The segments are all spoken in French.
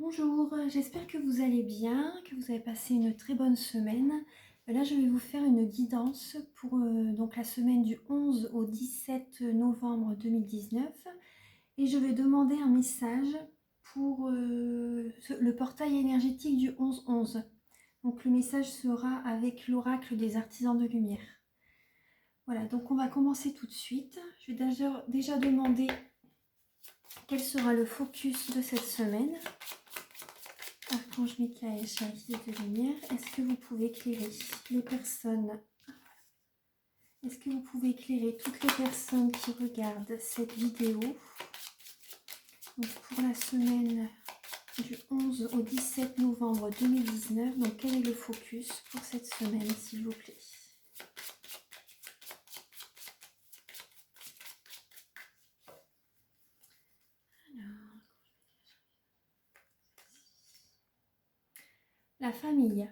Bonjour, j'espère que vous allez bien, que vous avez passé une très bonne semaine. Là, je vais vous faire une guidance pour donc la semaine du 11 au 17 novembre 2019 et je vais demander un message pour le portail énergétique du 11-11. Donc le message sera avec l'oracle des artisans de lumière. Voilà, donc on va commencer tout de suite. Je vais déjà demander quel sera le focus de cette semaine. Archange Michael, chevalier de lumière, est-ce que vous pouvez éclairer les personnes? Est-ce que vous pouvez éclairer toutes les personnes qui regardent cette vidéo? Donc pour la semaine du 11 au 17 novembre 2019, donc quel est le focus pour cette semaine, s'il vous plaît? Alors, la famille.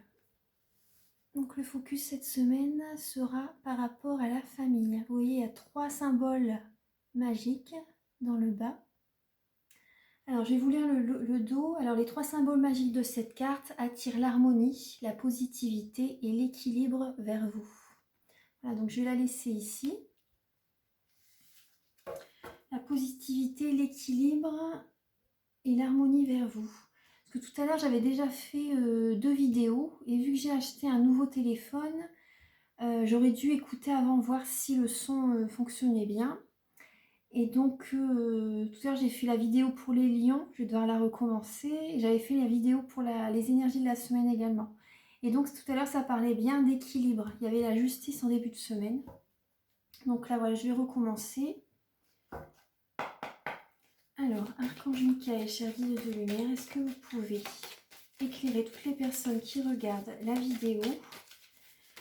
Donc le focus cette semaine sera par rapport à la famille. Vous voyez, il y a 3 symboles magiques dans le bas. Alors, je vais vous lire le dos. Alors, les 3 symboles magiques de cette carte attirent l'harmonie, la positivité et l'équilibre vers vous. Voilà, donc je vais la laisser ici. La positivité, l'équilibre et l'harmonie vers vous. Parce que tout à l'heure, j'avais déjà fait 2 vidéos et vu que j'ai acheté un nouveau téléphone, j'aurais dû écouter avant, voir si le son fonctionnait bien. Et donc, tout à l'heure, j'ai fait la vidéo pour les lions, je vais devoir la recommencer. J'avais fait la vidéo pour les énergies de la semaine également. Et donc, tout à l'heure, ça parlait bien d'équilibre. Il y avait la justice en début de semaine. Donc là, voilà, je vais recommencer. Alors, Archange Michael, cher guide de lumière, est-ce que vous pouvez éclairer toutes les personnes qui regardent la vidéo?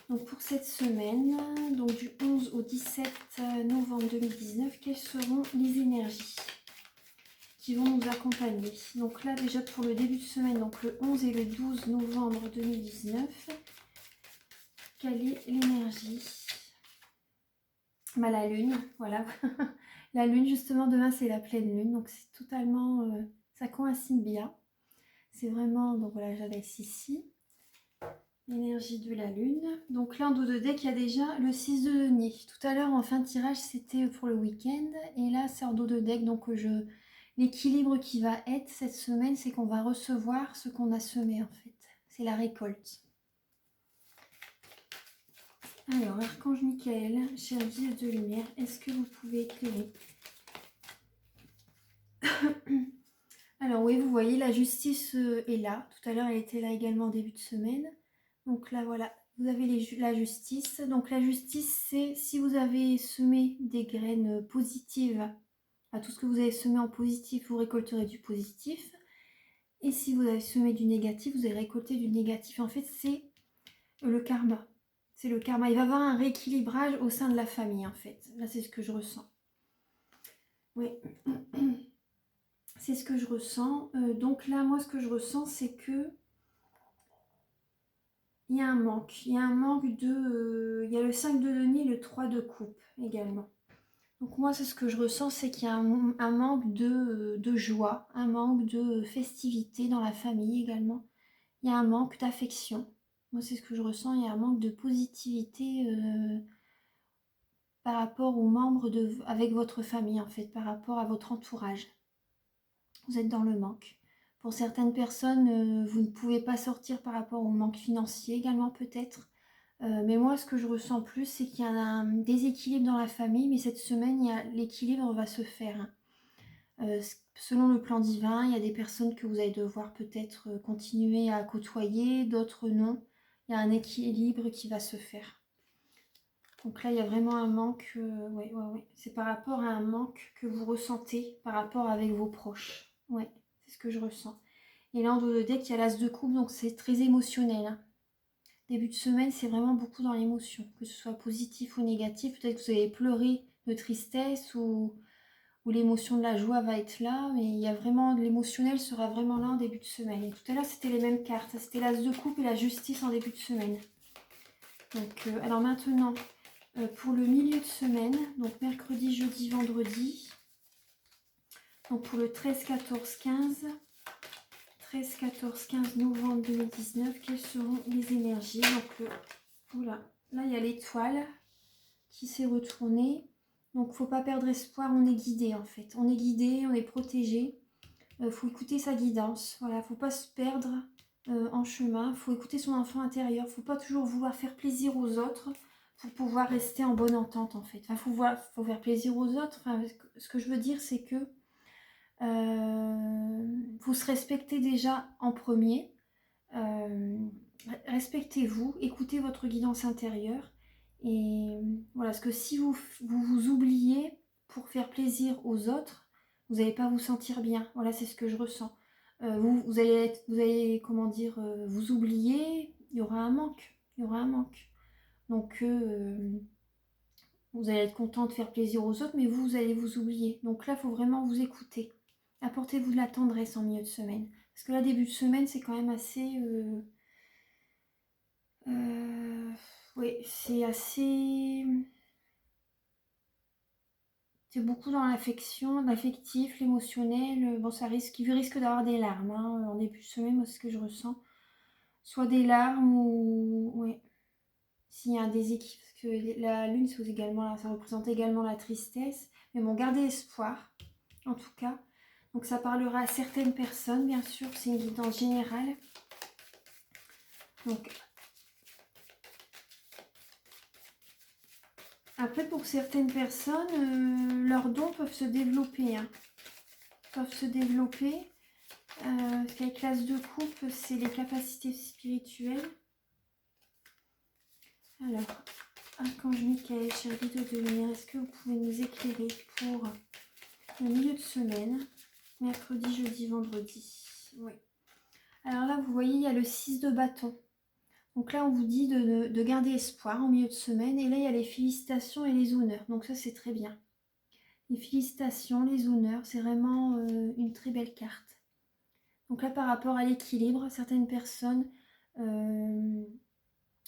Donc pour cette semaine, donc du 11 au 17 novembre 2019, quelles seront les énergies qui vont nous accompagner? Donc là déjà pour le début de semaine, donc le 11 et le 12 novembre 2019, quelle est l'énergie? La lune, voilà. La lune, justement, demain c'est la pleine lune, donc c'est totalement, ça coïncide bien. C'est vraiment, donc voilà, je la laisse ici. L'énergie de la lune. Donc là en dos de deck, il y a déjà le 6 de denier. Tout à l'heure en fin de tirage, c'était pour le week-end. Et là, c'est en dos de deck. Donc l'équilibre qui va être cette semaine, c'est qu'on va recevoir ce qu'on a semé en fait. C'est la récolte. Alors, Archange Michael, cher guide de lumière, est-ce que vous pouvez éclairer? Alors oui, vous voyez, la justice est là. Tout à l'heure, elle était là également en début de semaine. Donc là, voilà, vous avez la justice. Donc la justice, c'est si vous avez semé des graines positives, tout ce que vous avez semé en positif, vous récolterez du positif. Et si vous avez semé du négatif, vous allez récolter du négatif. En fait, c'est le karma. C'est le karma. Il va y avoir un rééquilibrage au sein de la famille, en fait. Là, c'est ce que je ressens. Oui. C'est ce que je ressens. Donc là, moi, ce que je ressens, c'est que il y a un manque. Il y a un manque de... il y a le 5 de denier et le 3 de coupe également. Donc moi, c'est ce que je ressens, c'est qu'il y a un manque de joie, un manque de festivité dans la famille également. Il y a un manque d'affection. Moi, c'est ce que je ressens. Il y a un manque de positivité par rapport aux membres avec votre famille, en fait, par rapport à votre entourage. Vous êtes dans le manque. Pour certaines personnes, vous ne pouvez pas sortir par rapport au manque financier également peut-être. Mais moi, ce que je ressens plus, c'est qu'il y a un déséquilibre dans la famille, mais cette semaine, l'équilibre va se faire. Selon le plan divin, il y a des personnes que vous allez devoir peut-être continuer à côtoyer, d'autres non. Il y a un équilibre qui va se faire. Donc là, il y a vraiment un manque. Ouais. C'est par rapport à un manque que vous ressentez par rapport avec vos proches. Ouais, c'est ce que je ressens. Et là, en dos de deck, il y a l'as de coupe, donc c'est très émotionnel. Hein. Début de semaine, c'est vraiment beaucoup dans l'émotion, que ce soit positif ou négatif. Peut-être que vous allez pleurer de tristesse ou l'émotion de la joie va être là, mais il y a vraiment, l'émotionnel sera vraiment là en début de semaine. Et tout à l'heure, c'était les mêmes cartes. C'était l'as de coupe et la justice en début de semaine. Donc, alors maintenant, pour le milieu de semaine, donc mercredi, jeudi, vendredi, donc pour le 13, 14, 15, 13, 14, 15 novembre 2019, quelles seront les énergies? Donc, voilà, là, il y a l'étoile qui s'est retournée. Donc, il ne faut pas perdre espoir, on est guidé en fait. On est guidé, on est protégé. Faut écouter sa guidance. Voilà, faut pas se perdre en chemin. Faut écouter son enfant intérieur. Faut pas toujours vouloir faire plaisir aux autres pour pouvoir rester en bonne entente en fait. Enfin, faut faire plaisir aux autres. Enfin, ce que je veux dire, c'est que faut se respecter déjà en premier. Respectez-vous, écoutez votre guidance intérieure. Et voilà, parce que si vous oubliez pour faire plaisir aux autres, vous n'allez pas vous sentir bien. Voilà, c'est ce que je ressens. Vous allez, comment dire, vous oublier, il y aura un manque. Il y aura un manque. Donc, vous allez être content de faire plaisir aux autres, mais vous allez vous oublier. Donc là, il faut vraiment vous écouter. Apportez-vous de la tendresse en milieu de semaine. Parce que là, début de semaine, c'est quand même assez... oui, c'est assez... C'est beaucoup dans l'affection, l'affectif, l'émotionnel. Bon, il risque d'avoir des larmes hein, en début de semaine, moi, c'est ce que je ressens. Soit des larmes ou... Oui. S'il y a un déséquilibre, parce que la lune, ça représente également la tristesse. Mais bon, gardez espoir, en tout cas. Donc ça parlera à certaines personnes, bien sûr, c'est une guidance générale. Donc, après, pour certaines personnes, leurs dons peuvent se développer. Hein. Peuvent se développer. Parce qu'avec l'as de coupe, c'est les capacités spirituelles. Alors, Archange Michael, cher guide de lumière, est-ce que vous pouvez nous éclairer pour le milieu de semaine, mercredi, jeudi, vendredi? Oui. Alors là, vous voyez, il y a le 6 de bâton. Donc là, on vous dit de garder espoir en milieu de semaine. Et là, il y a les félicitations et les honneurs. Donc ça, c'est très bien. Les félicitations, les honneurs, c'est vraiment une très belle carte. Donc là, par rapport à l'équilibre, certaines personnes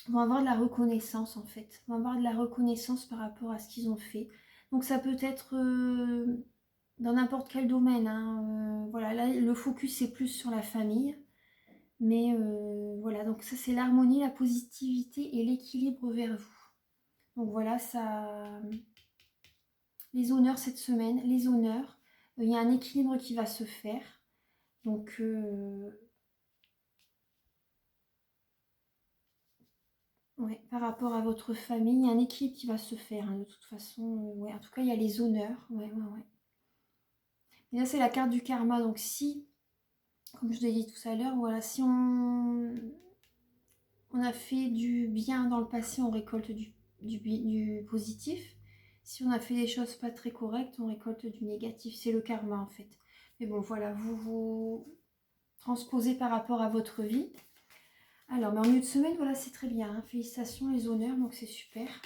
vont avoir de la reconnaissance, en fait. Vont avoir de la reconnaissance par rapport à ce qu'ils ont fait. Donc ça peut être dans n'importe quel domaine. Hein. Voilà, là, le focus, c'est plus sur la famille. Mais voilà, donc ça, c'est l'harmonie, la positivité et l'équilibre vers vous. Donc voilà, ça... Les honneurs cette semaine, les honneurs. Il y a un équilibre qui va se faire. Donc... ouais, par rapport à votre famille, il y a un équilibre qui va se faire, hein, de toute façon. Ouais, en tout cas, il y a les honneurs. Ouais. Et là, c'est la carte du karma. Donc si, comme je l'ai dit tout à l'heure, voilà, si on a fait du bien dans le passé, on récolte du positif. Si on a fait des choses pas très correctes, on récolte du négatif. C'est le karma, en fait. Mais bon, voilà, vous transposez par rapport à votre vie. Alors, mais en milieu de semaine, voilà, c'est très bien. Hein. Félicitations, les honneurs, donc c'est super.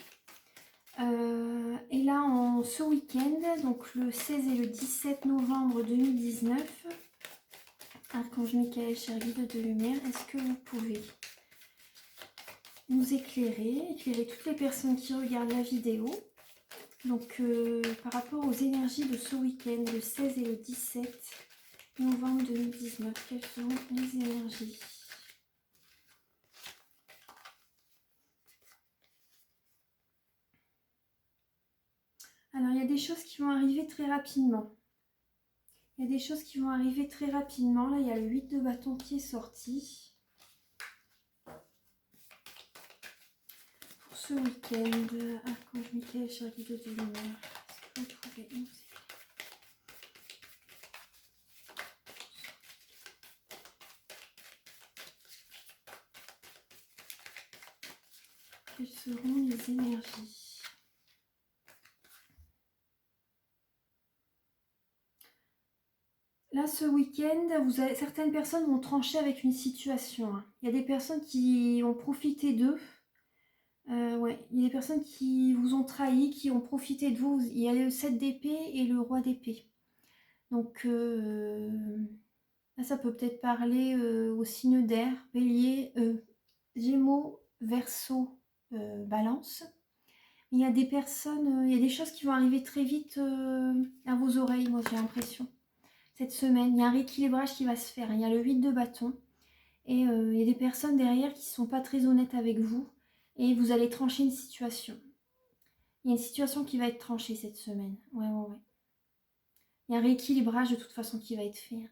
Et là, ce week-end, donc le 16 et le 17 novembre 2019, Archange Michael, cher guide de lumière, est-ce que vous pouvez nous éclairer toutes les personnes qui regardent la vidéo. Donc, par rapport aux énergies de ce week-end, le 16 et le 17 novembre 2019, quelles sont les énergies? Alors, il y a des choses qui vont arriver très rapidement. Il y a des choses qui vont arriver très rapidement. Là, il y a le 8 de bâton qui est sorti. Pour ce week-end, Archange Michael, cher guide de lumière, est-ce que vous pouvez nous éclairer? Quelles seront les énergies? Là, ce week-end, certaines personnes vont trancher avec une situation. Hein. Il y a des personnes qui ont profité d'eux. Ouais, il y a des personnes qui vous ont trahi, qui ont profité de vous. Il y a le 7 d'épée et le roi d'épée. Donc, là, ça peut peut-être parler au signe d'air, bélier, gémeaux, verseau, balance. Il y a des personnes, il y a des choses qui vont arriver très vite à vos oreilles, moi j'ai l'impression. cette semaine. Il y a un rééquilibrage qui va se faire, hein. Il y a le 8 de bâton. Et il y a des personnes derrière qui ne sont pas très honnêtes avec vous. Et vous allez trancher une situation. Il y a une situation qui va être tranchée cette semaine. Ouais, ouais, ouais. Il y a un rééquilibrage de toute façon qui va être fait, hein.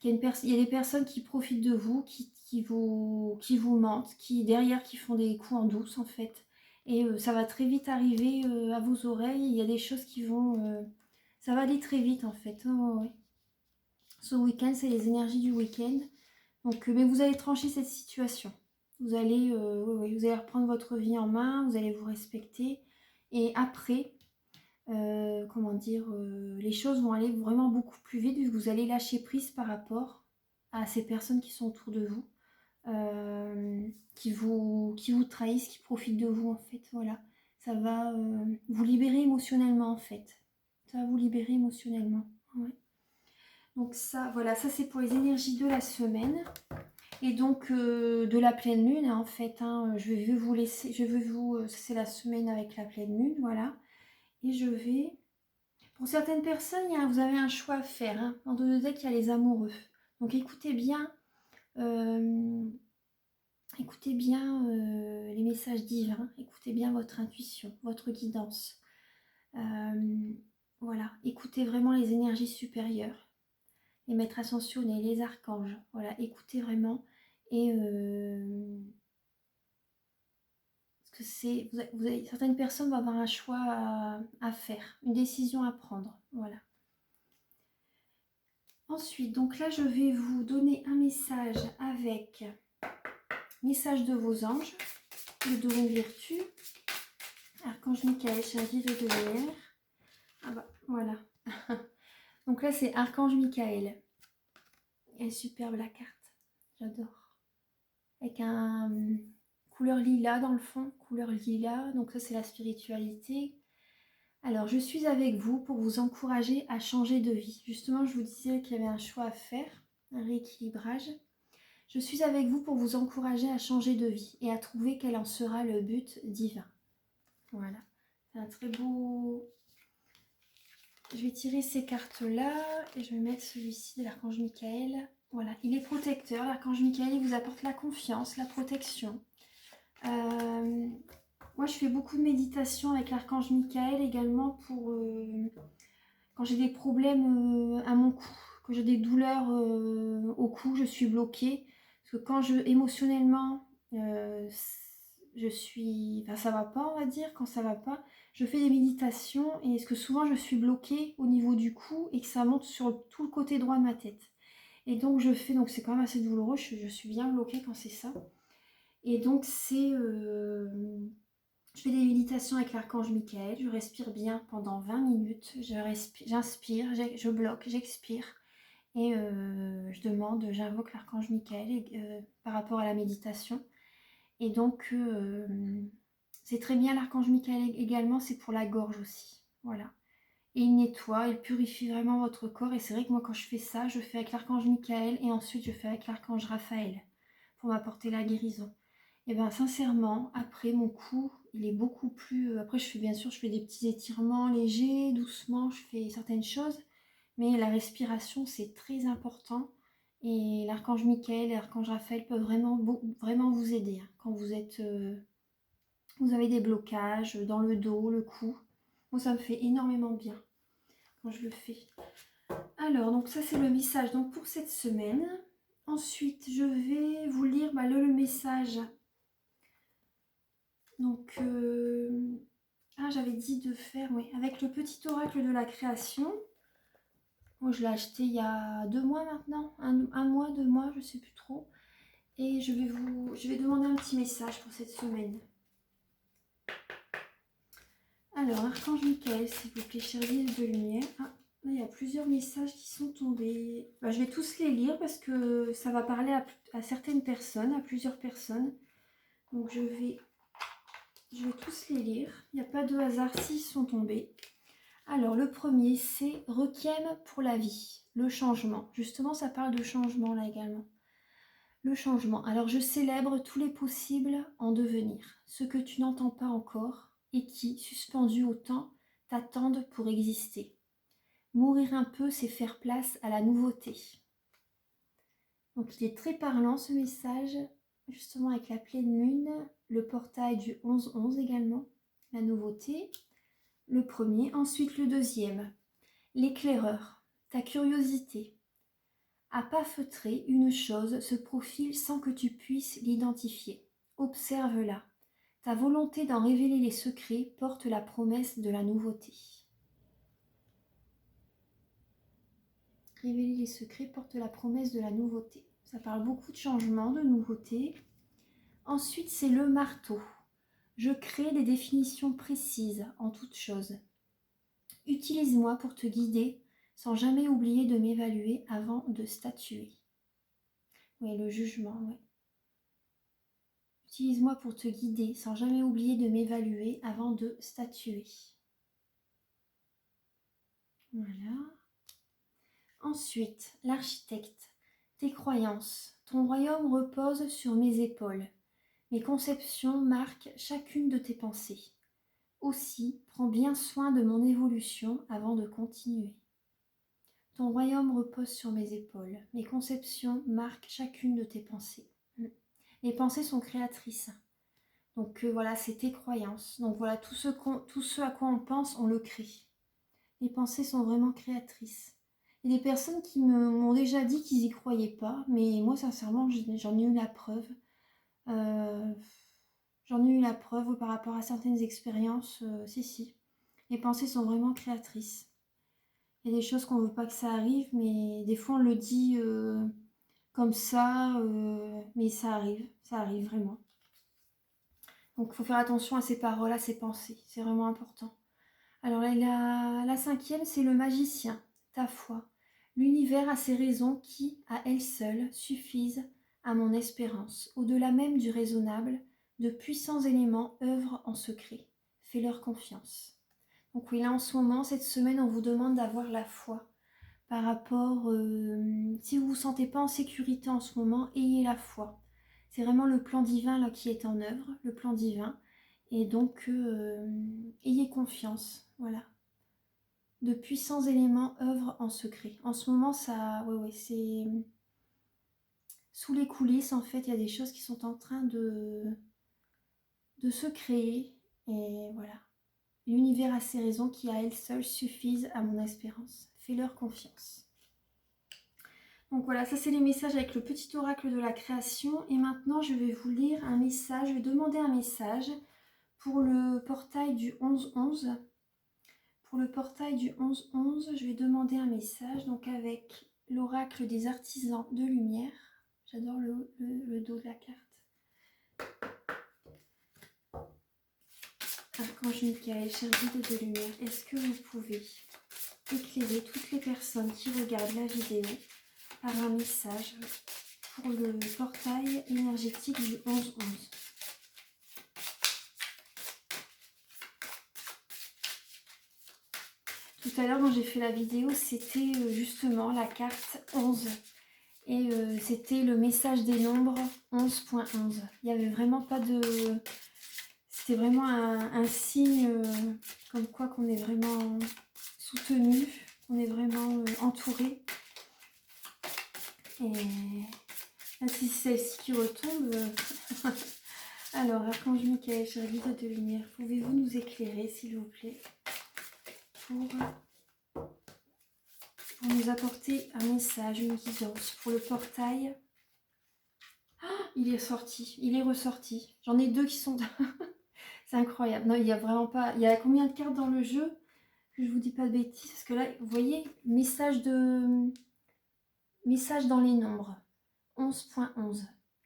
Il y a des personnes qui profitent de vous, qui vous mentent, qui derrière qui font des coups en douce en fait. Et ça va très vite arriver à vos oreilles. Il y a des choses qui vont... ça va aller très vite en fait. Ouais, ouais, ouais. Ce week-end, c'est les énergies du week-end. Donc, mais vous allez trancher cette situation. Vous allez, oui, vous allez reprendre votre vie en main, vous allez vous respecter. Et après, comment dire, les choses vont aller vraiment beaucoup plus vite vu que vous allez lâcher prise par rapport à ces personnes qui sont autour de vous, qui vous trahissent, qui profitent de vous en fait. Voilà, ça va vous libérer émotionnellement en fait. Ça va vous libérer émotionnellement. Ouais. Donc ça, voilà, ça c'est pour les énergies de la semaine. Et donc de la pleine lune, hein, en fait, hein, je vais vous laisser, c'est la semaine avec la pleine lune, voilà. Et je vais, pour certaines personnes, vous avez un choix à faire, hein. Dans deux decks, il y a les amoureux. Donc euh, écoutez bien les messages divins, écoutez bien votre intuition, votre guidance. Voilà, écoutez vraiment les énergies supérieures, les maîtres ascensionnés, les archanges. Voilà, écoutez vraiment et parce que certaines personnes vont avoir un choix à faire, une décision à prendre. Voilà. Ensuite, donc là, je vais vous donner un message avec message de vos anges, le don de vertu, Archange Michael, chargé de lumière. Ah bah, voilà. Donc là, c'est Archange Michael. Elle est superbe la carte. J'adore. Avec un couleur lilas dans le fond, couleur lilas. Donc ça, c'est la spiritualité. Alors, je suis avec vous pour vous encourager à changer de vie. Justement, je vous disais qu'il y avait un choix à faire, un rééquilibrage. Je suis avec vous pour vous encourager à changer de vie et à trouver quel en sera le but divin. Voilà. C'est un très beau... Je vais tirer ces cartes-là et je vais mettre celui-ci de l'Archange Michael. Voilà, il est protecteur. L'Archange Michael, il vous apporte la confiance, la protection. Moi, je fais beaucoup de méditation avec l'Archange Michael également pour... quand j'ai des problèmes à mon cou, quand j'ai des douleurs au cou, je suis bloquée. Parce que quand émotionnellement, je suis... Enfin, ça va pas, on va dire, quand ça va pas, je fais des méditations et est-ce que souvent je suis bloquée au niveau du cou et que ça monte sur tout le côté droit de ma tête. Et donc donc c'est quand même assez douloureux, je suis bien bloquée quand c'est ça. Et donc je fais des méditations avec l'Archange Michael, je respire bien pendant 20 minutes, j'inspire, je bloque, j'expire et j'invoque l'Archange Michael par rapport à la méditation. Et donc c'est très bien l'Archange Michael également, c'est pour la gorge aussi, voilà. Et il nettoie, il purifie vraiment votre corps et c'est vrai que moi quand je fais ça, je fais avec l'Archange Michael et ensuite je fais avec l'Archange Raphaël pour m'apporter la guérison. Et bien sincèrement, après mon cou, il est beaucoup plus... Après bien sûr, je fais des petits étirements légers, doucement, je fais certaines choses. Mais la respiration, c'est très important. Et l'archange Michael et l'archange Raphaël peuvent vraiment, vraiment vous aider, hein, quand vous avez des blocages dans le dos, le cou. Moi, ça me fait énormément bien quand je le fais. Alors, donc ça, c'est le message donc, pour cette semaine. Ensuite, je vais vous lire le message. Donc, j'avais dit de faire, oui, avec le petit oracle de la création. Moi, je l'ai acheté il y a 2 mois maintenant, un mois, 2 mois, je sais plus trop. Et je vais demander un petit message pour cette semaine. Alors, Archange Michael, s'il vous plaît, chère guide de lumière. Ah, là, il y a plusieurs messages qui sont tombés. Je vais tous les lire parce que ça va parler à certaines personnes, à plusieurs personnes. Donc, je vais tous les lire. Il n'y a pas de hasard s'ils sont tombés. Alors, le premier, c'est Requiem pour la vie, le changement. Justement, ça parle de changement là également. Le changement. Alors, je célèbre tous les possibles en devenir, ce que tu n'entends pas encore et qui, suspendus au temps, t'attendent pour exister. Mourir un peu, c'est faire place à la nouveauté. Donc il est très parlant ce message, justement avec la pleine lune, le portail du 11-11 également, la nouveauté, le premier. Ensuite le deuxième, l'éclaireur, ta curiosité. À pas feutrer, une chose se profile sans que tu puisses l'identifier. Observe-la. Ta volonté d'en révéler les secrets porte la promesse de la nouveauté. Révéler les secrets porte la promesse de la nouveauté. Ça parle beaucoup de changements, de nouveautés. Ensuite, c'est le marteau. Je crée des définitions précises en toute chose. Utilise-moi pour te guider sans jamais oublier de m'évaluer avant de statuer. Oui, le jugement, oui. Utilise-moi pour te guider sans jamais oublier de m'évaluer avant de statuer. Voilà. Ensuite, l'architecte. Tes croyances. Ton royaume repose sur mes épaules. Mes conceptions marquent chacune de tes pensées. Aussi, prends bien soin de mon évolution avant de continuer. Ton royaume repose sur mes épaules. Mes conceptions marquent chacune de tes pensées. Les pensées sont créatrices. Donc voilà, c'est tes croyances. Donc voilà, tout ce à quoi on pense, on le crée. Les pensées sont vraiment créatrices. Il y a des personnes qui m'ont déjà dit qu'ils n'y croyaient pas, mais moi sincèrement, j'en ai eu la preuve. J'en ai eu la preuve par rapport à certaines expériences. Si. Les pensées sont vraiment créatrices. Il y a des choses qu'on ne veut pas que ça arrive, mais des fois on le dit comme ça, mais ça arrive vraiment. Donc il faut faire attention à ces paroles, à ces pensées, c'est vraiment important. Alors la cinquième, c'est le magicien, ta foi. L'univers a ses raisons qui, à elles seules, suffisent à mon espérance. Au-delà même du raisonnable, de puissants éléments œuvrent en secret. Fais-leur confiance. Donc oui, là en ce moment, cette semaine, on vous demande d'avoir la foi. Par rapport, si vous ne vous sentez pas en sécurité en ce moment, ayez la foi. C'est vraiment le plan divin là qui est en œuvre, le plan divin. Et donc, ayez confiance, voilà. De puissants éléments œuvrent en secret. En ce moment, ça, ouais, c'est sous les coulisses, en fait, il y a des choses qui sont en train de se créer. Et voilà. L'univers a ses raisons qui, à elles seules, suffisent à mon espérance. Fais-leur confiance. Donc voilà, ça c'est les messages avec le petit oracle de la création. Et maintenant, je vais vous lire un message, je vais demander un message pour le portail du 11-11. Pour le portail du 11-11, je vais demander un message donc avec l'oracle des artisans de lumière. J'adore le dos de la carte. Archange Michael, cher guide de lumière, est-ce que vous pouvez éclairer toutes les personnes qui regardent la vidéo par un message pour le portail énergétique du 11-11. Tout à l'heure, quand j'ai fait la vidéo, c'était justement la carte 11. Et c'était le message des nombres 11.11. Il n'y avait vraiment pas de... C'était vraiment un signe comme quoi qu'on est vraiment soutenu, qu'on est vraiment entouré. Et là, si c'est celle-ci qui retombe... Alors, Archange Michael, cher guide de lumière, pouvez-vous nous éclairer, s'il vous plaît, pour nous apporter un message, une guidance pour le portail. Il est sorti, il est ressorti. J'en ai deux qui sont... C'est incroyable. Non, il n'y a vraiment pas... Il y a combien de cartes dans le jeu? Que je vous dis pas de bêtises. Parce que là, vous voyez, message dans les nombres. 11.11.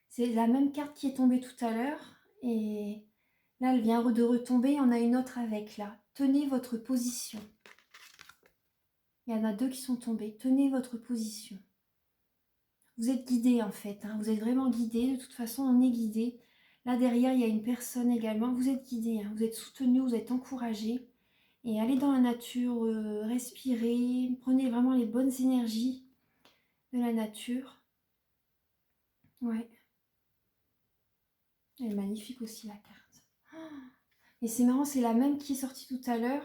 C'est la même carte qui est tombée tout à l'heure. Et là, elle vient de retomber. On a une autre avec, là. Tenez votre position. Il y en a deux qui sont tombés. Tenez votre position. Vous êtes guidé en fait, hein. Vous êtes vraiment guidé. De toute façon, on est guidé. Là derrière, il y a une personne également. Vous êtes guidé, hein. Vous êtes soutenu, vous êtes encouragé. Et allez dans la nature, respirez. Prenez vraiment les bonnes énergies de la nature. Ouais. Elle est magnifique aussi la carte. Et c'est marrant, c'est la même qui est sortie tout à l'heure.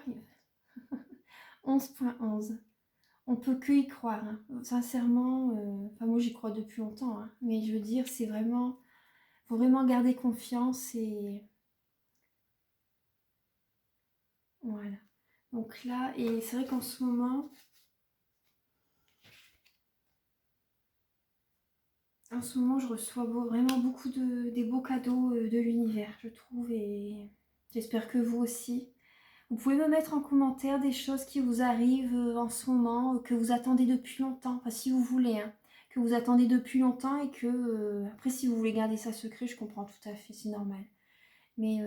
11.11. on peut que y croire, hein. Sincèrement, enfin moi j'y crois depuis longtemps, hein, mais je veux dire, c'est vraiment, faut vraiment garder confiance et voilà. Donc là, et c'est vrai qu'en ce moment, je reçois vraiment beaucoup des beaux cadeaux de l'univers, je trouve, et j'espère que vous aussi. Vous pouvez me mettre en commentaire des choses qui vous arrivent en ce moment, que vous attendez depuis longtemps, enfin si vous voulez, hein, que vous attendez depuis longtemps et que, après si vous voulez garder ça secret, je comprends tout à fait, c'est normal. Mais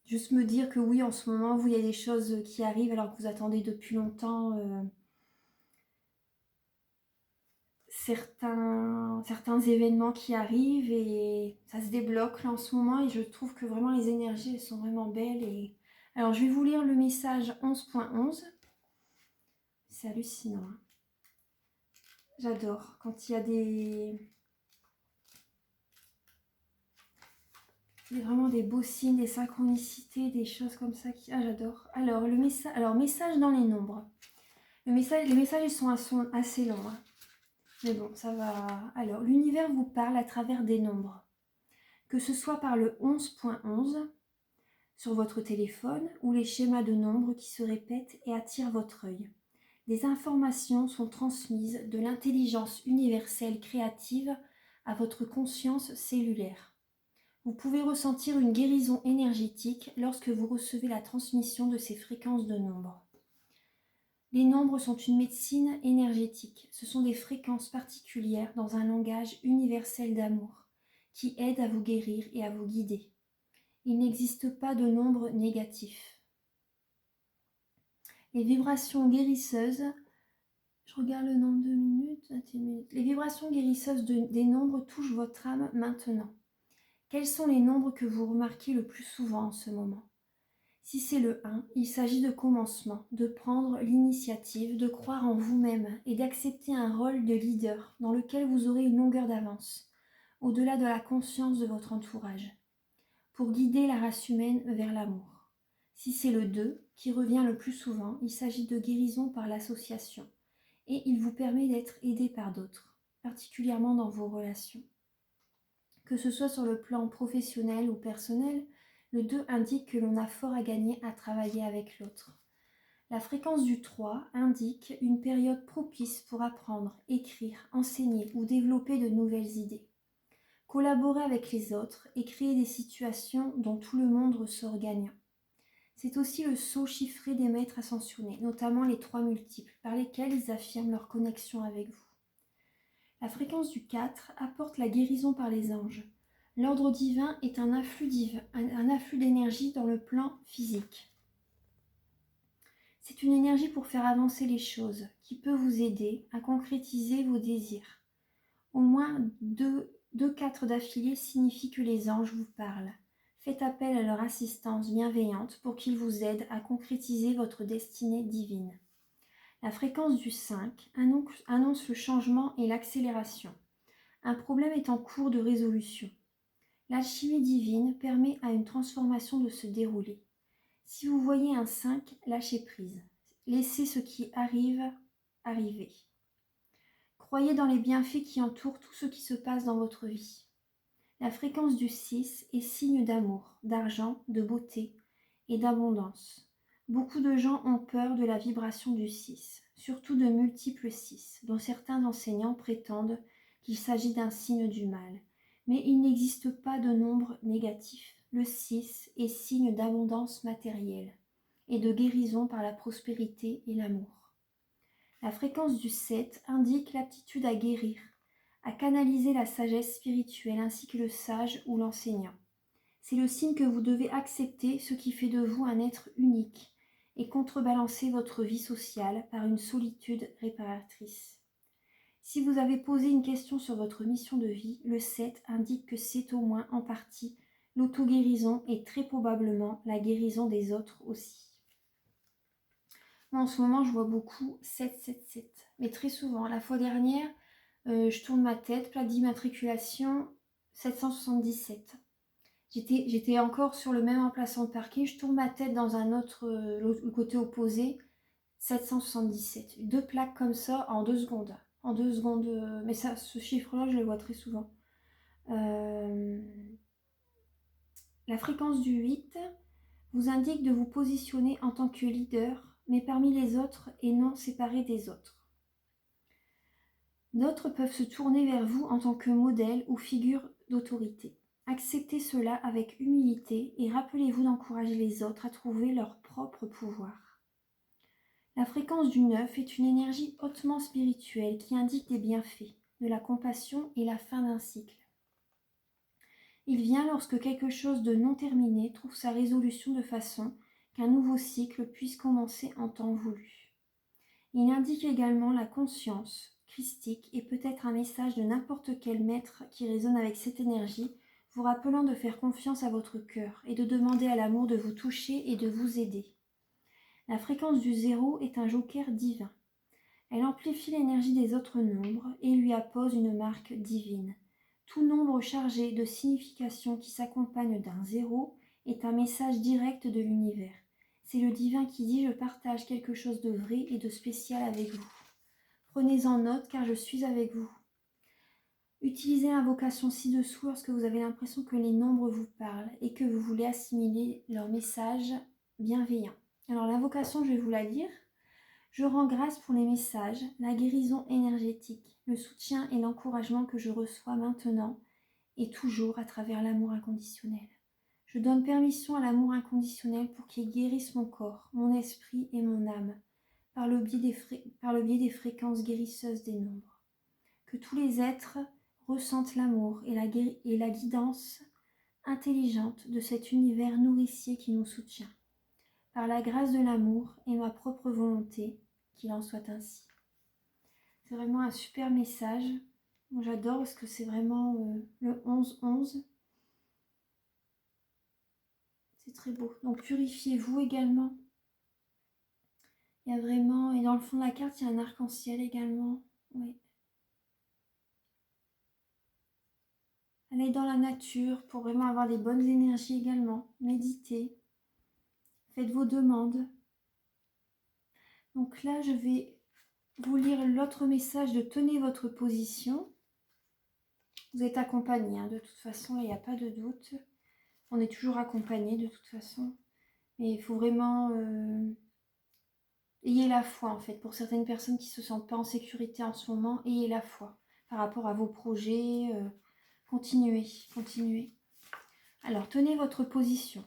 juste me dire que oui, en ce moment, vous, il y a des choses qui arrivent alors que vous attendez depuis longtemps certains événements qui arrivent et ça se débloque là en ce moment et je trouve que vraiment les énergies, elles sont vraiment belles. Et alors, je vais vous lire le message 11.11. C'est hallucinant, hein. J'adore quand il y a vraiment des beaux signes, des synchronicités, des choses comme ça qui... Ah, j'adore. Alors, message dans les nombres. Les messages, ils sont assez longs, hein. Mais bon, ça va. Alors, l'univers vous parle à travers des nombres. Que ce soit par le 11.11 sur votre téléphone ou les schémas de nombres qui se répètent et attirent votre œil. Des informations sont transmises de l'intelligence universelle créative à votre conscience cellulaire. Vous pouvez ressentir une guérison énergétique lorsque vous recevez la transmission de ces fréquences de nombres. Les nombres sont une médecine énergétique. Ce sont des fréquences particulières dans un langage universel d'amour qui aident à vous guérir et à vous guider. Il n'existe pas de nombre négatif. Les vibrations guérisseuses, je regarde le nombre de minutes, 21 minutes. Les vibrations guérisseuses des nombres touchent votre âme maintenant. Quels sont les nombres que vous remarquez le plus souvent en ce moment ? Si c'est le 1, il s'agit de commencement, de prendre l'initiative, de croire en vous-même et d'accepter un rôle de leader dans lequel vous aurez une longueur d'avance, au-delà de la conscience de votre entourage, pour guider la race humaine vers l'amour. Si c'est le 2, qui revient le plus souvent, il s'agit de guérison par l'association, et il vous permet d'être aidé par d'autres, particulièrement dans vos relations. Que ce soit sur le plan professionnel ou personnel, le 2 indique que l'on a fort à gagner à travailler avec l'autre. La fréquence du 3 indique une période propice pour apprendre, écrire, enseigner ou développer de nouvelles idées. Collaborer avec les autres et créer des situations dont tout le monde ressort gagnant. C'est aussi le sceau chiffré des maîtres ascensionnés, notamment les 3 multiples, par lesquels ils affirment leur connexion avec vous. La fréquence du 4 apporte la guérison par les anges. L'ordre divin est un afflux d'énergie dans le plan physique. C'est une énergie pour faire avancer les choses, qui peut vous aider à concrétiser vos désirs. Au moins 2 4 d'affilée signifie que les anges vous parlent. Faites appel à leur assistance bienveillante pour qu'ils vous aident à concrétiser votre destinée divine. La fréquence du 5 annonce le changement et l'accélération. Un problème est en cours de résolution. L'alchimie divine permet à une transformation de se dérouler. Si vous voyez un 5, lâchez prise. Laissez ce qui arrive arriver. Croyez dans les bienfaits qui entourent tout ce qui se passe dans votre vie. La fréquence du 6 est signe d'amour, d'argent, de beauté et d'abondance. Beaucoup de gens ont peur de la vibration du 6, surtout de multiples 6, dont certains enseignants prétendent qu'il s'agit d'un signe du mal. Mais il n'existe pas de nombre négatif. Le 6 est signe d'abondance matérielle et de guérison par la prospérité et l'amour. La fréquence du 7 indique l'aptitude à guérir, à canaliser la sagesse spirituelle ainsi que le sage ou l'enseignant. C'est le signe que vous devez accepter ce qui fait de vous un être unique et contrebalancer votre vie sociale par une solitude réparatrice. Si vous avez posé une question sur votre mission de vie, le 7 indique que c'est au moins en partie l'auto-guérison et très probablement la guérison des autres aussi. Moi, en ce moment, je vois beaucoup 777, mais très souvent. La fois dernière, je tourne ma tête, plaque d'immatriculation 777. J'étais encore sur le même emplacement de parking, je tourne ma tête dans le côté opposé, 777. 2 plaques comme ça en 2 secondes. En 2 secondes, mais ça, ce chiffre-là, je le vois très souvent. La fréquence du 8 vous indique de vous positionner en tant que leader, mais parmi les autres et non séparé des autres. D'autres peuvent se tourner vers vous en tant que modèle ou figure d'autorité. Acceptez cela avec humilité et rappelez-vous d'encourager les autres à trouver leur propre pouvoir. La fréquence du 9 est une énergie hautement spirituelle qui indique des bienfaits, de la compassion et la fin d'un cycle. Il vient lorsque quelque chose de non terminé trouve sa résolution de façon qu'un nouveau cycle puisse commencer en temps voulu. Il indique également la conscience christique et peut-être un message de n'importe quel maître qui résonne avec cette énergie, vous rappelant de faire confiance à votre cœur et de demander à l'amour de vous toucher et de vous aider. La fréquence du 0 est un joker divin. Elle amplifie l'énergie des autres nombres et lui appose une marque divine. Tout nombre chargé de signification qui s'accompagne d'un 0 est un message direct de l'univers. C'est le divin qui dit « Je partage quelque chose de vrai et de spécial avec vous. Prenez-en note car je suis avec vous. » Utilisez l'invocation ci-dessous lorsque vous avez l'impression que les nombres vous parlent et que vous voulez assimiler leur message bienveillant. Alors l'invocation, je vais vous la lire. Je rends grâce pour les messages, la guérison énergétique, le soutien et l'encouragement que je reçois maintenant et toujours à travers l'amour inconditionnel. Je donne permission à l'amour inconditionnel pour qu'il guérisse mon corps, mon esprit et mon âme, par le biais des fréquences guérisseuses des nombres. Que tous les êtres ressentent l'amour et la guidance intelligente de cet univers nourricier qui nous soutient. Par la grâce de l'amour et ma propre volonté, qu'il en soit ainsi. C'est vraiment un super message. Moi, j'adore parce que c'est vraiment le 11-11. C'est très beau. Donc purifiez-vous également. Il y a vraiment, et dans le fond de la carte, il y a un arc-en-ciel également. Oui. Allez dans la nature pour vraiment avoir les bonnes énergies également. Méditez. Faites vos demandes. Donc là, je vais vous lire l'autre message de tenez votre position. Vous êtes accompagné, hein, de toute façon, il n'y a pas de doute. On est toujours accompagné de toute façon. Mais il faut vraiment... ayez la foi en fait. Pour certaines personnes qui ne se sentent pas en sécurité en ce moment, ayez la foi par rapport à vos projets. Continuez, continuez. Alors, tenez votre position.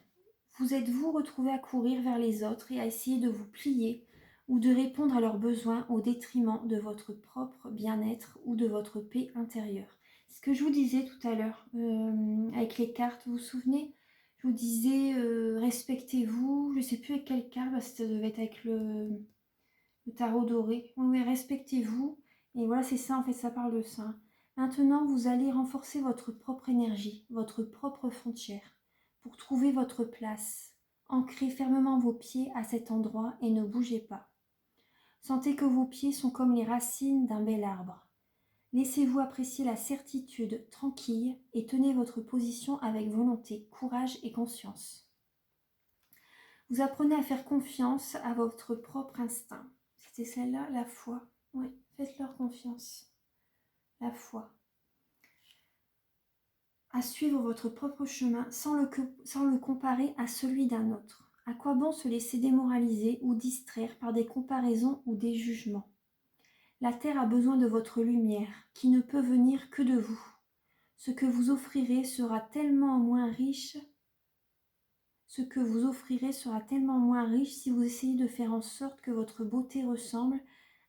Vous êtes-vous retrouvé à courir vers les autres et à essayer de vous plier ou de répondre à leurs besoins au détriment de votre propre bien-être ou de votre paix intérieure? C'est ce que je vous disais tout à l'heure avec les cartes, vous vous souvenez? Je vous disais respectez-vous, je ne sais plus avec quelle carte, ça devait être avec le tarot doré. Oui, respectez-vous. Et voilà, c'est ça en fait, ça parle de ça. Maintenant, vous allez renforcer votre propre énergie, votre propre frontière, pour trouver votre place. Ancrez fermement vos pieds à cet endroit et ne bougez pas. Sentez que vos pieds sont comme les racines d'un bel arbre. Laissez-vous apprécier la certitude tranquille et tenez votre position avec volonté, courage et conscience. Vous apprenez à faire confiance à votre propre instinct. C'était celle-là, la foi. Oui, faites-leur confiance. La foi. À suivre votre propre chemin sans le comparer à celui d'un autre. À quoi bon se laisser démoraliser ou distraire par des comparaisons ou des jugements? La terre a besoin de votre lumière, qui ne peut venir que de vous. Ce que vous offrirez sera tellement moins riche si vous essayez de faire en sorte que votre beauté ressemble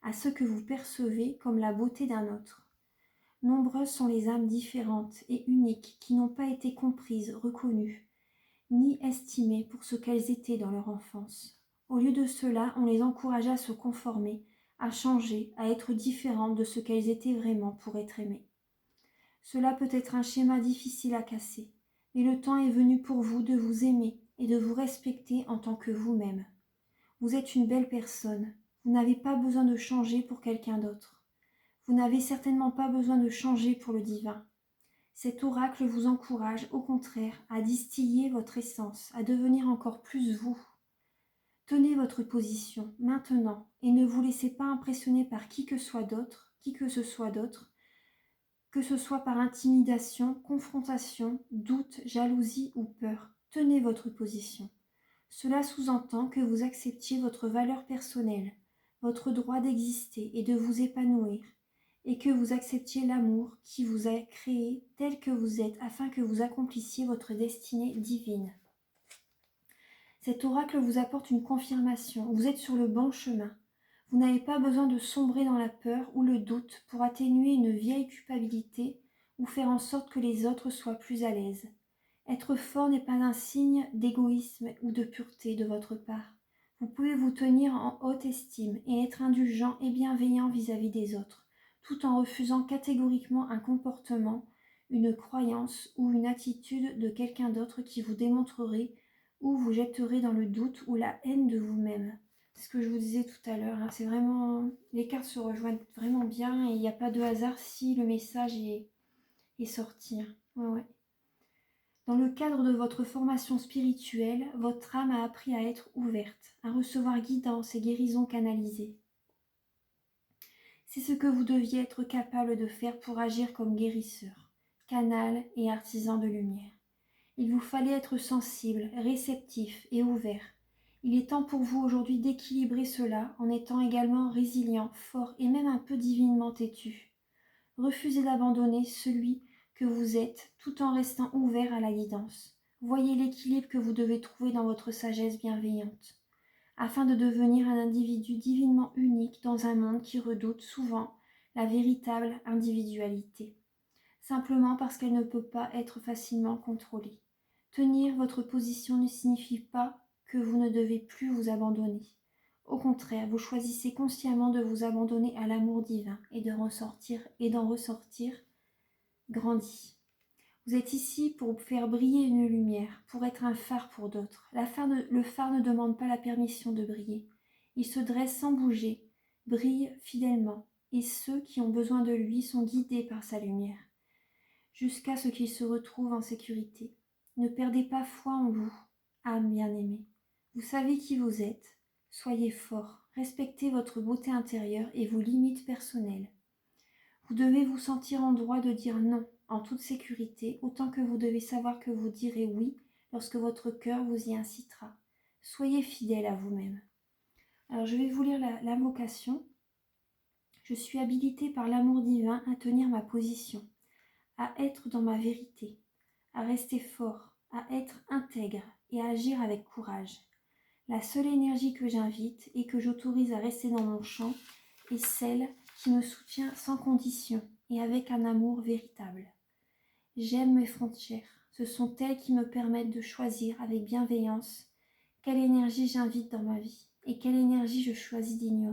à ce que vous percevez comme la beauté d'un autre. Nombreuses sont les âmes différentes et uniques qui n'ont pas été comprises, reconnues, ni estimées pour ce qu'elles étaient dans leur enfance. Au lieu de cela, on les encourageait à se conformer, à changer, à être différentes de ce qu'elles étaient vraiment pour être aimées. Cela peut être un schéma difficile à casser, mais le temps est venu pour vous de vous aimer et de vous respecter en tant que vous-même. Vous êtes une belle personne, vous n'avez pas besoin de changer pour quelqu'un d'autre. Vous n'avez certainement pas besoin de changer pour le divin. Cet oracle vous encourage, au contraire, à distiller votre essence, à devenir encore plus vous. Tenez votre position maintenant et ne vous laissez pas impressionner par qui que ce soit d'autre, que ce soit par intimidation, confrontation, doute, jalousie ou peur. Tenez votre position. Cela sous-entend que vous acceptiez votre valeur personnelle, votre droit d'exister et de vous épanouir, et que vous acceptiez l'amour qui vous a créé tel que vous êtes afin que vous accomplissiez votre destinée divine. Cet oracle vous apporte une confirmation. Vous êtes sur le bon chemin. Vous n'avez pas besoin de sombrer dans la peur ou le doute pour atténuer une vieille culpabilité ou faire en sorte que les autres soient plus à l'aise. Être fort n'est pas un signe d'égoïsme ou de pureté de votre part. Vous pouvez vous tenir en haute estime et être indulgent et bienveillant vis-à-vis des autres, tout en refusant catégoriquement un comportement, une croyance ou une attitude de quelqu'un d'autre qui vous démontrerait ou vous jetterait dans le doute ou la haine de vous-même. C'est ce que je vous disais tout à l'heure, c'est vraiment... Les cartes se rejoignent vraiment bien et il n'y a pas de hasard si le message est sorti. Ouais. Dans le cadre de votre formation spirituelle, votre âme a appris à être ouverte, à recevoir guidance et guérison canalisée. C'est ce que vous deviez être capable de faire pour agir comme guérisseur, canal et artisan de lumière. Il vous fallait être sensible, réceptif et ouvert. Il est temps pour vous aujourd'hui d'équilibrer cela en étant également résilient, fort et même un peu divinement têtu. Refusez d'abandonner celui que vous êtes tout en restant ouvert à la guidance. Voyez l'équilibre que vous devez trouver dans votre sagesse bienveillante, afin de devenir un individu divinement unique dans un monde qui redoute souvent la véritable individualité, simplement parce qu'elle ne peut pas être facilement contrôlée. Tenir votre position ne signifie pas que vous ne devez plus vous abandonner. Au contraire, vous choisissez consciemment de vous abandonner à l'amour divin et d'en ressortir grandi. Vous êtes ici pour faire briller une lumière, pour être un phare pour d'autres. Le phare ne demande pas la permission de briller. Il se dresse sans bouger, brille fidèlement, et ceux qui ont besoin de lui sont guidés par sa lumière, jusqu'à ce qu'ils se retrouvent en sécurité. Ne perdez pas foi en vous, âme bien-aimée. Vous savez qui vous êtes. Soyez fort, respectez votre beauté intérieure et vos limites personnelles. Vous devez vous sentir en droit de dire non en toute sécurité, autant que vous devez savoir que vous direz oui lorsque votre cœur vous y incitera. Soyez fidèle à vous-même. Alors je vais vous lire l'invocation. Je suis habilitée par l'amour divin à tenir ma position, à être dans ma vérité, à rester fort, à être intègre et à agir avec courage. La seule énergie que j'invite et que j'autorise à rester dans mon champ est celle qui me soutient sans condition et avec un amour véritable. J'aime mes frontières, ce sont elles qui me permettent de choisir avec bienveillance quelle énergie j'invite dans ma vie et quelle énergie je choisis d'ignorer.